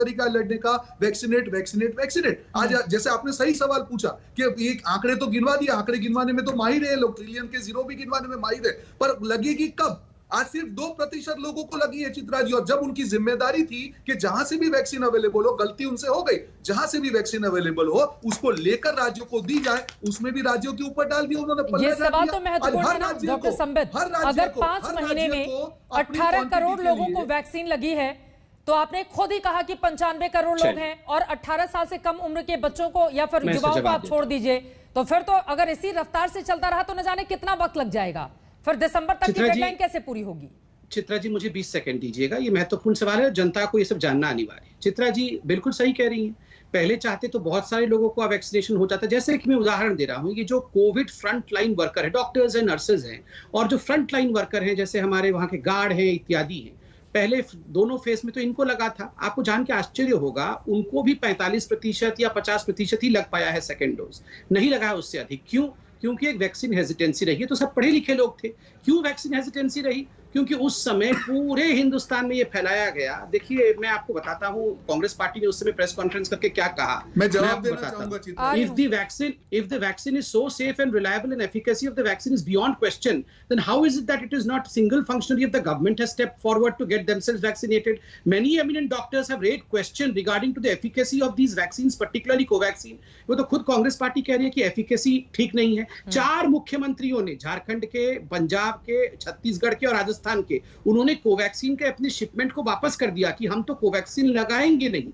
तरीका लड़ने का, वैक्सीनेट वैक्सीनेट वैक्सीनेट। आज जैसे आपने सही सवाल पूछा कि एक आंकड़े तो गिनवा दिए, आंकड़े गिनवाने में तो माहिर है लोग, ट्रिलियन के जीरो भी गिनवाने में माहिर है, पर लगेगी कब? आज सिर्फ 2% लोगों को लगी है चित्रा जी, और जब उनकी जिम्मेदारी थी कि जहां से भी वैक्सीन अवेलेबल हो, गलती उनसे हो गई, जहां से भी वैक्सीन अवेलेबल हो उसको लेकर राज्यों को दी जाए, उसमें भी राज्यों के ऊपर डाल दिया उन्होंने। ये सवाल तो महत्वपूर्ण है ना डॉक्टर संबित, अगर 5 महीने में 18 करोड़ लोगों को वैक्सीन लगी है, तो आपने खुद ही कहा कि 95 करोड़ लोग हैं, और 18 साल से कम उम्र के बच्चों को या फिर युवाओं को आप छोड़ दीजिए, तो फिर तो अगर इसी रफ्तार से चलता रहा तो न जाने कितना वक्त लग जाएगा, फिर दिसंबर तक की डेडलाइन कैसे पूरी होगी? चित्रा जी मुझे 20 सेकंड दीजिएगा, ये महत्वपूर्ण सवाल है, जनता को ये सब जानना अनिवार्य है। चित्रा जी बिल्कुल सही कह रही हैं, पहले चाहते तो बहुत सारे लोगों को वैक्सीनेशन हो जाता। जैसे कि मैं उदाहरण दे रहा हूँ, ये जो कोविड फ्रंट लाइन वर्कर है, डॉक्टर्स हैं, नर्सेज हैं, और जो फ्रंट लाइन वर्कर हैं जैसे हमारे वहाँ के गार्ड हैं इत्यादि हैं, पहले दोनों फेज में तो इनको लगा था। आपको जान के आश्चर्य होगा, उनको भी 45% या 50% ही लग पाया है सेकेंड डोज, नहीं लगा है उससे अधिक। क्यों? क्योंकि एक वैक्सीन हेजिटेंसी रही है। तो सब पढ़े लिखे लोग थे। क्यों वैक्सीन हेजिटेंसी रही? क्योंकि उस समय पूरे हिंदुस्तान में ये फैलाया गया। देखिए मैं आपको बताता हूँ, कांग्रेस पार्टी ने उस समय प्रेस कॉन्फ्रेंस करके क्या कहा, मैं जवाब देना चाहूंगा। if the vaccine is so safe and reliable and efficacy of the vaccine is beyond question, then how is it that it is not single functionary of the government has stepped forward to get themselves vaccinated? Many eminent doctors have raised question regarding to the efficacy of these vaccines, particularly Covaxin. वो तो खुद Congress party कह रही है कि efficacy ठीक नहीं है। 4 मुख्यमंत्रियों ने, झारखंड के, पंजाब के, छत्तीसगढ़ के और राजस्थान के, उन्होंने कोवैक्सीन के अपने शिपमेंट को वापस कर दिया कि हम तो कोवैक्सीन लगाएंगे नहीं।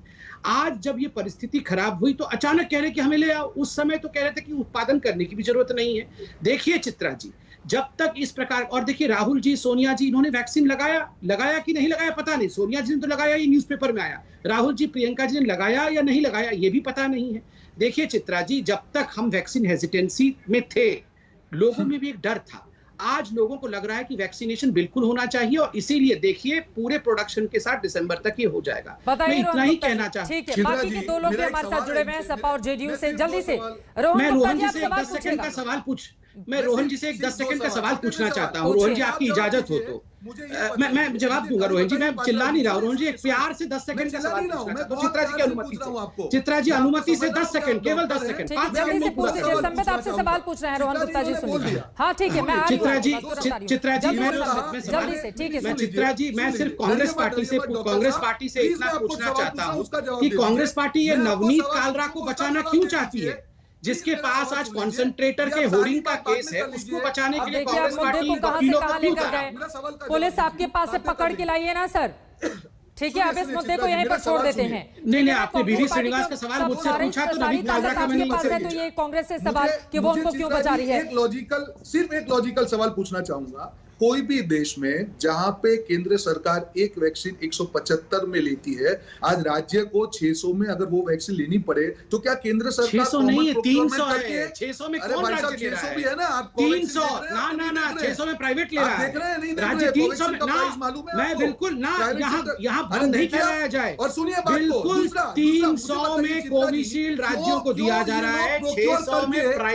आज जब ये परिस्थिति खराब हुई तो अचानक कह रहे कि हमें ले आओ। उस समय तो कह रहे थे कि उत्पादन करने की भी जरूरत नहीं है। देखिए चित्रा जी, जब तक इस प्रकार, और देखिए राहुल जी, सोनिया जी, इन्होंने वैक्सीन लगाया कि नहीं लगाया पता नहीं। सोनिया जी ने तो लगाया, ये न्यूज़पेपर में आया। राहुल जी, प्रियंका जी ने लगाया या नहीं लगाया ये भी पता नहीं है। देखिए चित्रा जी, जब तक हम वैक्सीन हेजिटेंसी में थे, लोगों में भी एक डर था। आज लोगों को लग रहा है कि वैक्सीनेशन बिल्कुल होना चाहिए, और इसीलिए देखिए पूरे प्रोडक्शन के साथ दिसंबर तक ये हो जाएगा। मैं इतना ही कहना चाहता हूँ। ठीक है, बाकी के 2 लोग भी हमारे साथ जुड़े हुए हैं, सपा और जेडीयू से। जल्दी से मैं रोहन जी से एक 10 सेकंड का सवाल मैं रोहन जी से एक 10 सेकंड का सवाल पूछना चाहता हूँ। रोहन जी आपकी इजाजत हो तो मैं जवाब दूंगा। रोहन जी मैं चिल्ला नहीं रहा हूँ। रोहन जी एक प्यार से 10 सेकंड का सवाल पूछना चाहता हूँ, चित्रा जी की अनुमति से। चित्रा जी अनुमति से 10 सेकंड, केवल 10 सेकंड, 5 सेकंड में पूरा सवाल। संबित आपसे सवाल पूछ रहे हैं, रोहन गुप्ता जी सुनिए। हाँ ठीक है, मैं चित्रा जी मैं चित्रा जी मैं सिर्फ कांग्रेस पार्टी से इतना पूछना चाहता हूँ कि कांग्रेस पार्टी ये नवनीत कालरा को बचाना क्यों चाहती है, जिसके पास आज कॉन्सेंट्रेटर के होर्डिंग का केस है, उसको बचाने के लिए कांग्रेस पार्टी वकीलों को क्यों उतारा? पुलिस आपके पास से पकड़ के लाई है ना सर, ठीक है, अब इस मुद्दे को यहीं पर छोड़ देते हैं। नहीं, आपने बीवी श्रीनिवास का सवाल मुझसे पूछा तो नवनीत कालरा का मैंने पास है, तो ये कांग्रेस से सवाल कि वो उनको क्यों बचा रही है। सिर्फ एक लॉजिकल सवाल पूछना चाहूंगा। कोई भी देश में जहां पे केंद्र सरकार एक वैक्सीन 175 में लेती है, आज राज्य को 600 में अगर वो वैक्सीन लेनी पड़े तो क्या केंद्र सरकार 600 नहीं है, 300 है। 600 में कौन राज्य ले रहा है? 600 भी है ना, आप 300 ना 600 में प्राइवेट ले रहा है। देख रहे हैं, नहीं राज्य 300 में ना, मैं बिल्कुल ना, यहाँ बंद नहीं कराया जाए। और सुनिए बिल्कुल 300 में कोविशील्ड राज्यों को दिया जा रहा है, 600 में प्राइवेट।